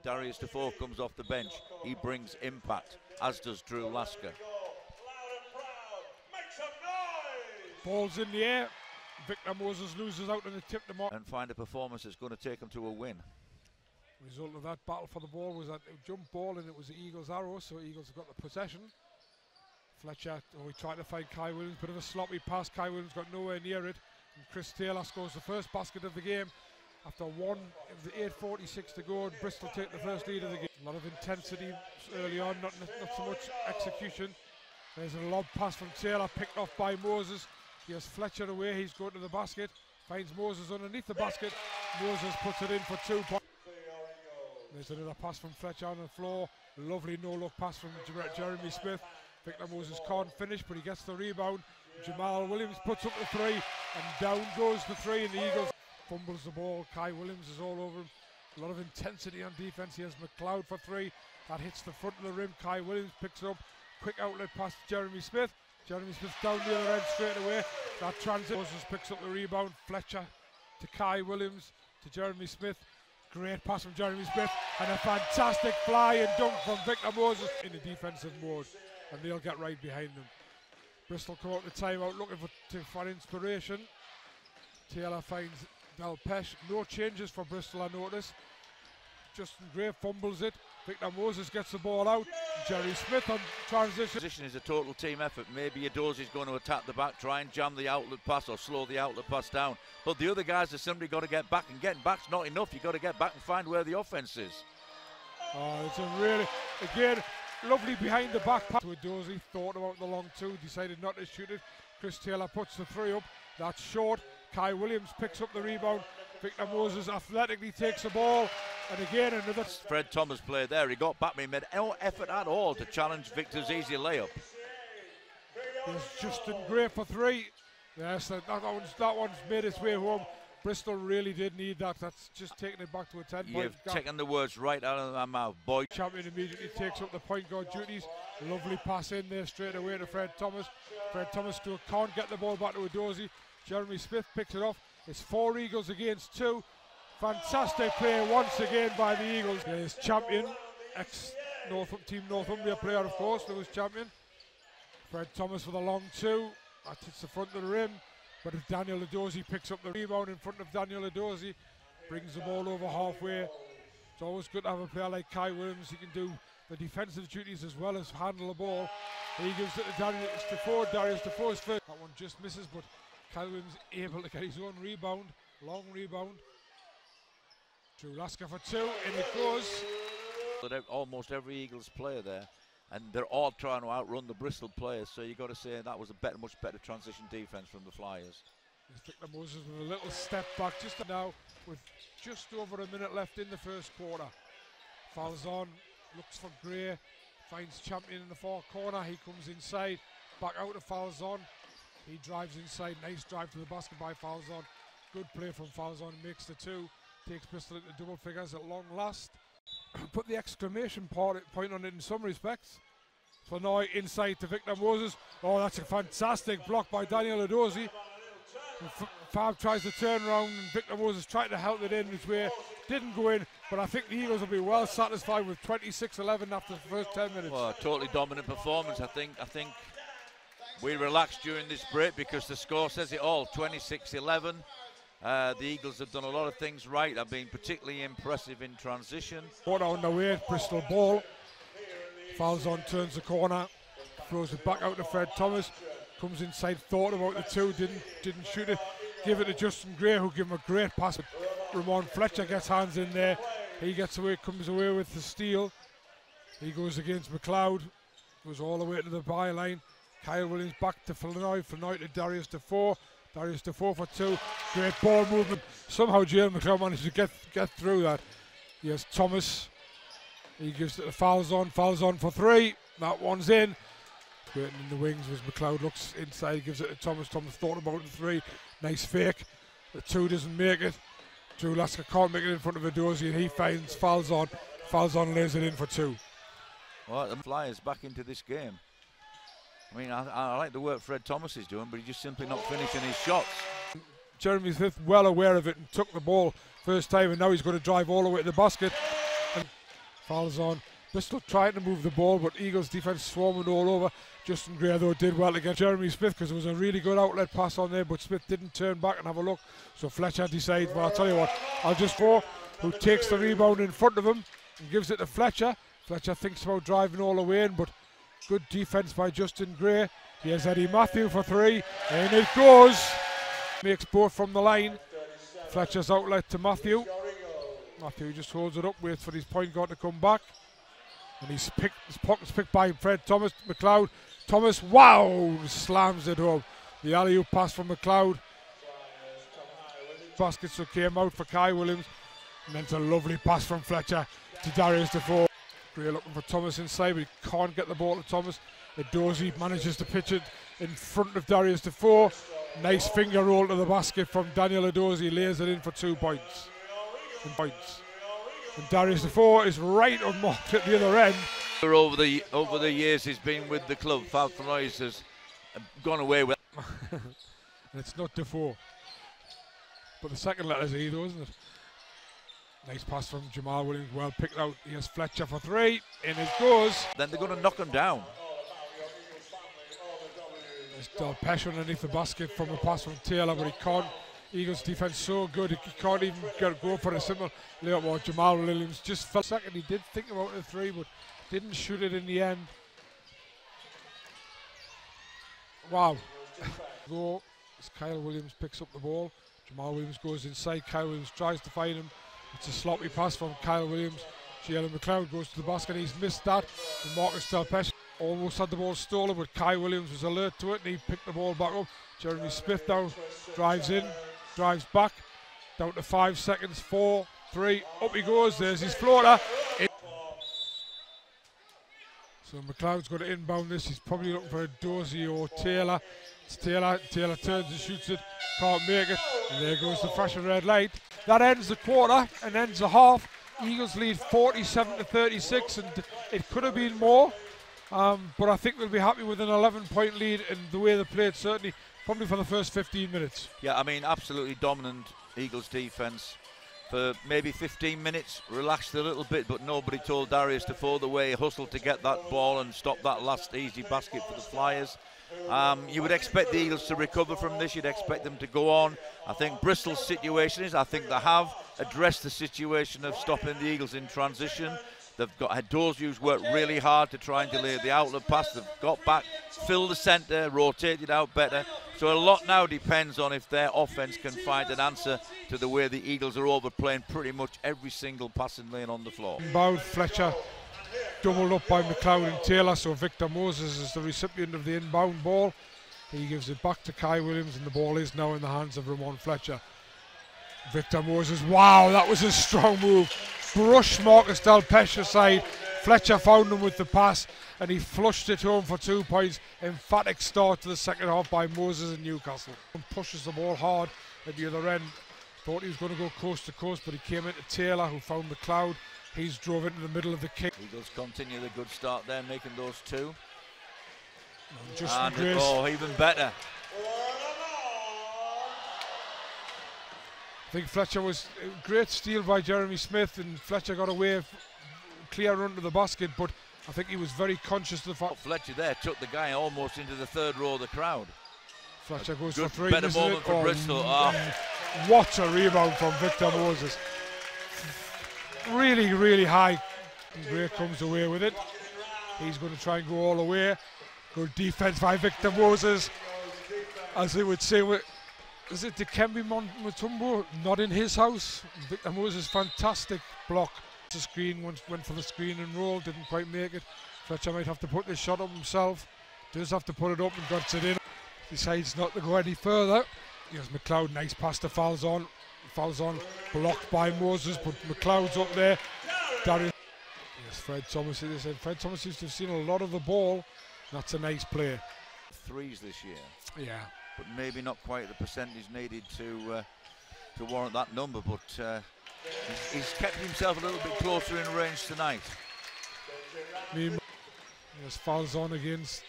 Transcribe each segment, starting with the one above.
Darius Defoe comes off the bench. He brings impact, as does Drew Lasker. Ball's in the air. Victor Moses loses out and they tip them off. And find a performance that's going to take them to a win. Result of that battle for the ball was that jump ball, and it was the Eagles' arrow, so Eagles have got the possession. Fletcher, he tried to find Kai Williams, bit of a sloppy pass. Kai Williams got nowhere near it, and Chris Taylor scores the first basket of the game after 8:46 to go, and Bristol take the first lead of the game. A lot of intensity early on, not so much execution. There's a lob pass from Taylor, picked off by Moses. He has Fletcher away, he's going to the basket, finds Moses underneath the basket. Moses puts it in for 2 points. There's another pass from Fletcher on the floor. Lovely no-look pass from Jeremy Smith. Victor Moses can't finish, but he gets the rebound. Jamal Williams puts up the 3, and down goes the 3, and the Eagles fumbles the ball. Kai Williams is all over him. A lot of intensity on defense. He has McLeod for 3. That hits the front of the rim. Kai Williams picks it up. Quick outlet pass to Jeremy Smith. Jeremy Smith down the other end straight away. That transit. Moses picks up the rebound. Fletcher to Kai Williams to Jeremy Smith. Great pass from Jeremy Smith, and a fantastic fly and dunk from Victor Moses in the defensive mode, and they'll get right behind them. Bristol come out the timeout looking for inspiration. Taylor finds Delpesh. No changes for Bristol, I notice. Justin Gray fumbles it. Victor Moses gets the ball out. Jerry Smith on transition. Position is a total team effort. Maybe Edozi's going to attack the back, try and jam the outlet pass or slow the outlet pass down. But the other guys have simply got to get back, and getting back's not enough. You've got to get back and find where the offense is. Oh, it's a really, again, lovely behind the back pass to Edozi. Thought about the long 2, decided not to shoot it. Chris Taylor puts the 3 up. That's short. Kai Williams picks up the rebound. Victor Moses athletically takes the ball, and again another. Fred Thomas played there. He got back, but he made no effort at all to challenge Victor's easy layup. There's Justin Gray for 3. Yes, that one's made its way home. Bristol really did need that. That's just taking it back to a 10-point. You've taken the words right out of my mouth, boy. Champion immediately takes up the point guard duties. Lovely pass in there straight away to Fred Thomas. Fred Thomas still can't get the ball back to Edozi. Jeremy Smith picks it off. It's 4 Eagles against 2. Fantastic play once again by the Eagles. There's Champion, ex-Team Northumbria player, of course, Lewis Champion. Fred Thomas with a long 2. That hits the front of the rim. But if Daniel Edozi picks up the rebound in front of Daniel Edozi, brings the ball over halfway. It's always good to have a player like Kai Williams. He can do the defensive duties as well as handle the ball. He gives it to Darius Defoe. Darius Defoe's first. That one just misses, but Kai Williams able to get his own rebound. Long rebound. Drew Lasker for 2, and it goes. Almost every Eagles player there, and they're all trying to outrun the Bristol players, so you've got to say that was a much better transition defense from the Flyers. Victor Moses with a little step back just now with just over a minute left in the first quarter. Fouls on, looks for Gray, finds Champion in the far corner. He comes inside, back out of Falzon. He drives inside, nice drive to the basket by Falzon. Good play from Falzon, makes the 2. Takes Bristol into double figures at long last. Put the exclamation point on it in some respects. So now inside to Victor Moses. Oh, that's a fantastic block by Daniel Edozi. Fab tries to turn around, and Victor Moses tried to help it in his way. Didn't go in, but I think the Eagles will be well satisfied with 26-11 after the first 10 minutes. Well, a totally dominant performance. I think we relaxed during this break because the score says it all. 26-11. The Eagles have done a lot of things right. They've been particularly impressive in transition. Quarter on the way, Bristol ball. Falzon turns the corner, throws it back out to Fred Thomas. Comes inside, thought about the 2, didn't shoot it. Give it to Justin Gray, who gave him a great pass. Ramon Fletcher gets hands in there. He gets away, comes away with the steal. He goes against McLeod, goes all the way to the byline. Kyle Williams back to Flanoy to Darius Defoe. Darius Defoe for 2. Great ball movement. Somehow Jalen McLeod managed to get through that. Here's Thomas. He gives it to Falzon for 3. That one's in. Waiting in the wings was McLeod, looks inside, gives it to Thomas. Thomas thought about the 3. Nice fake. The 2 doesn't make it. Drew Lasker can't make it in front of Edozi, and he finds Falzon. Falzon lays it in for 2. Well, the Flyers back into this game. I mean, I like the work Fred Thomas is doing, but he's just simply not finishing his shots. Jeremy Smith well aware of it and took the ball first time, and now he's going to drive all the way to the basket. And Fouls on. Bristol trying to move the ball, but Eagles defence swarming all over. Justin Gray, though, did well against Jeremy Smith because it was a really good outlet pass on there, but Smith didn't turn back and have a look. So Fletcher decides, well, I'll tell you what, I'll just go, who takes the rebound in front of him and gives it to Fletcher. Fletcher thinks about driving all the way in, but good defence by Justin Gray. Here's Eddie Matthew for three, and it goes. Makes both from the line. Fletcher's outlet to Matthew. Matthew just holds it up, waits for his point guard to come back. And his pocket's picked by Fred Thomas. McLeod. Thomas, wow, slams it home. The alley-oop pass from McLeod. Basket so came out for Kai Williams. And then it's a lovely pass from Fletcher to Darius Defoe. Gray looking for Thomas inside, but he can't get the ball to Thomas. Edozie manages to pitch it in front of Darius Defoe. Nice finger roll to the basket from Daniel Edozie, lays it in for 2 points. And Darius Defoe is right unmarked at the other end. Over the years he's been with the club, Falconois has gone away with. And it's not Defoe, but the second letter's E though, isn't it? Nice pass from Jamal Williams, well picked out. Here's Fletcher for three, and it goes. Then they're going to knock him down. There's Dalpesh underneath the basket from a pass from Taylor, but he can't. Eagles defense so good, he can't even go for a simple layup. Or Jamal Williams just fell second. He did think about the three, but didn't shoot it in the end. Wow. Go as Kyle Williams picks up the ball. Jamal Williams goes inside. Kyle Williams tries to find him. It's a sloppy pass from Kyle Williams. Jalen McLeod goes to the basket. He's missed that. And Marcus Dalpesh almost had the ball stolen, but Kai Williams was alert to it and he picked the ball back up. Jeremy Smith now drives in, drives back, down to 5 seconds, 4, 3, up he goes, there's his floater. So McLeod's got to inbound this, he's probably looking for a Dozie or Taylor. It's Taylor turns and shoots it, can't make it, and there goes the flashing red light. That ends the quarter and ends the half. Eagles lead 47-36, and it could have been more. But I think they'll be happy with an 11-point lead and the way they played, certainly, probably for the first 15 minutes. Yeah, I mean, absolutely dominant Eagles defence. For maybe 15 minutes, relaxed a little bit, but nobody told Darius Defoe the way he hustled to get that ball and stop that last easy basket for the Flyers. You would expect the Eagles to recover from this, you'd expect them to go on. I think Bristol's situation is, I think they have addressed the situation of stopping the Eagles in transition. They've got Dozie, who's worked really hard to try and delay the outlet pass. They've got back, filled the centre, rotated out better. So a lot now depends on if their offense can find an answer to the way the Eagles are overplaying pretty much every single passing lane on the floor. Inbound, Fletcher doubled up by McLeod and Taylor, so Victor Moses is the recipient of the inbound ball. He gives it back to Kai Williams and the ball is now in the hands of Ramon Fletcher. Victor Moses, wow, that was a strong move. Brushed Marcus Dalpesh aside. Fletcher found him with the pass and he flushed it home for 2 points. Emphatic start to the second half by Moses in Newcastle. Pushes the ball hard at the other end. Thought he was going to go coast to coast, but he came into Taylor, who found McLeod. He's drove into the middle of the kick. Eagles continue the good start there, making those two. And even better. I think Fletcher was a great steal by Jeremy Smith, and Fletcher got away clear run to the basket, but I think he was very conscious of the fact. Fletcher there took the guy almost into the third row of the crowd. Fletcher goes for three. Better moment for Bristol. What a rebound from Victor Moses. Really, really high. And Gray comes away with it. He's going to try and go all the way. Good defense by Victor Moses. As they would say, is it Dikembe Mutombo? Not in his house. Victor Moses, fantastic block. The screen went for the screen and roll, didn't quite make it. Fletcher might have to put this shot up himself. Does have to put it up and got it in. Decides not to go any further. Here's McLeod, nice pass to Falzon. Falzon blocked by Moses, but McLeod's up there. Darius. Yes, Fred Thomas. Fred Thomas seems to have seen a lot of the ball. That's a nice play. Threes this year. Yeah. But maybe not quite the percentage needed to warrant that number. But he's kept himself a little bit closer in range tonight. There's Falzon against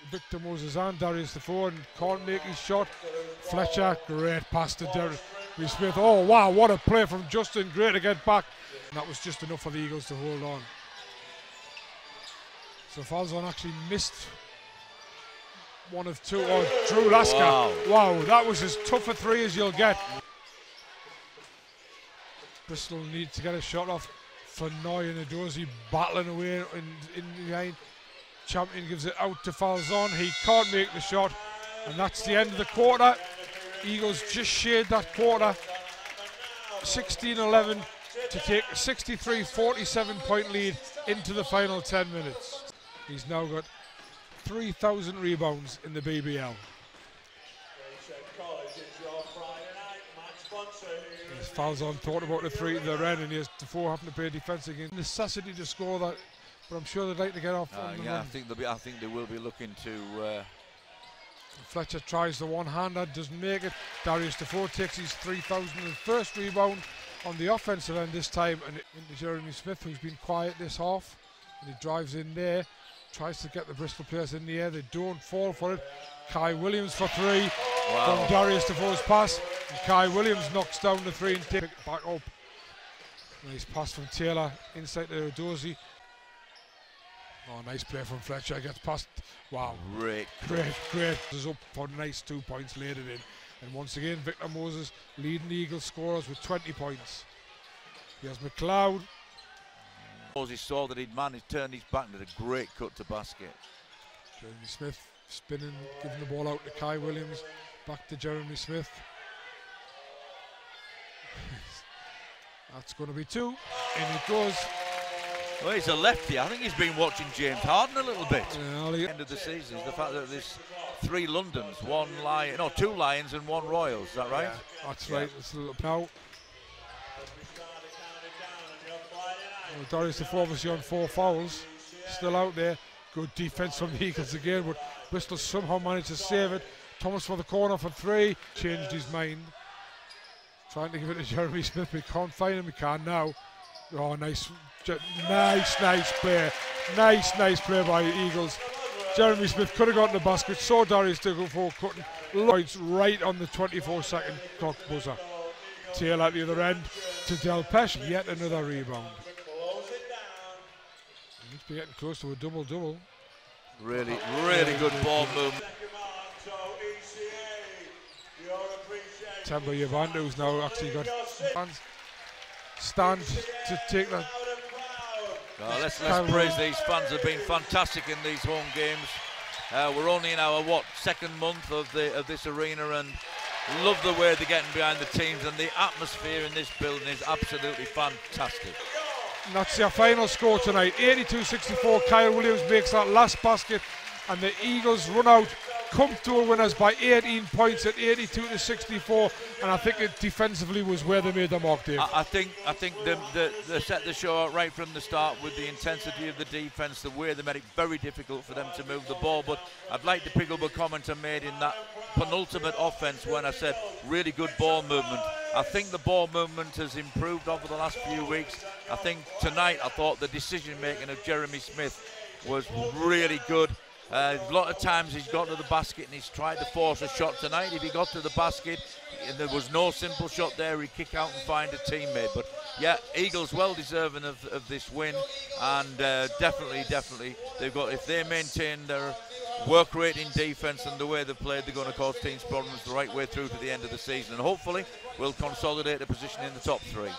Victor Moses and Darius Defoe, and can't make his shot. Fletcher, great pass to Smith. Oh wow, what a play from Justin. Great to get back. And that was just enough for the Eagles to hold on. So Falzon actually missed one of two. Oh, Drew Lasker. Wow, that was as tough a three as you'll get. Bristol need to get a shot off. Fenoy and Adozi battling away in behind. Champion gives it out to Falzon. He can't make the shot. And that's the end of the quarter. Eagles just shared that quarter. 16-11 to take a 63-47 point lead into the final 10 minutes. He's now got 3,000 rebounds in the BBL. As Falzon thought about the three at the end, and here's Defoe having to play defence again. Necessity to score that, but I'm sure they'd like to get off. Yeah, I think they will be looking to. Fletcher tries the one-hander, doesn't make it. Darius Defoe takes his 3,001st rebound on the offensive end this time, and into Jeremy Smith, who's been quiet this half. And he drives in there, tries to get the Bristol players in the air. They don't fall for it. Kai Williams for three from Darius Defoe's pass. And Kai Williams knocks down the three and takes it back up. Nice pass from Taylor inside to Dozy. Oh, nice play from Fletcher. Gets past. Wow. Great. Is up for nice 2 points, laid it in. And once again, Victor Moses leading the Eagles scorers with 20 points. Here's McLeod. Moses saw that he'd managed to turn his back and did a great cut to basket. Jeremy Smith spinning, giving the ball out to Kai Williams. Back to Jeremy Smith. That's going to be two. In it goes. Well, he's a lefty. I think he's been watching James Harden a little bit. Yeah, end of the season is the fact that there's 3 Londons, 2 Lions and 1 Royals. Is that right? Yeah, that's right. It's a little now. Darius Defoe obviously on 4 fouls. Still out there. Good defense from the Eagles again, but Bristol somehow managed to save it. Thomas for the corner for 3. Changed his mind. Trying to give it to Jeremy Smith, but he can't find him. He can now. Oh, nice play. Nice play by the Eagles. Jeremy Smith could have gotten the basket. Saw Darius Defoe cutting. Lloyd's right on the 24-second clock buzzer. Taylor at the other end to Delpesh. Yet another rebound. He's been getting close to a double-double. Really good ball movement. Temba Yabandu's now actually got fans stand to take that. Let's praise these fans. Have been fantastic in these home games. We're only in our second month of this arena, and love the way they're getting behind the teams, and the atmosphere in this building is absolutely fantastic. And that's their final score tonight, 82-64. Kyle Williams makes that last basket, and the Eagles run out comfortable winners by 18 points at 82-64, and I think it defensively was where they made the mark, Dave. I think they set the show out right from the start with the intensity of the defence, the way they made it very difficult for them to move the ball. But I'd like to pick up a comment I made in that penultimate offence when I said really good ball movement. I think the ball movement has improved over the last few weeks. I think tonight I thought the decision making of Jeremy Smith was really good. A lot of times he's got to the basket and he's tried to force a shot. Tonight, if he got to the basket and there was no simple shot there, he'd kick out and find a teammate. But yeah, Eagles well deserving of this win, and definitely they've got, if they maintain their work rate in defence and the way they've played, they're going to cause teams problems the right way through to the end of the season, and hopefully we'll consolidate a position in the top 3.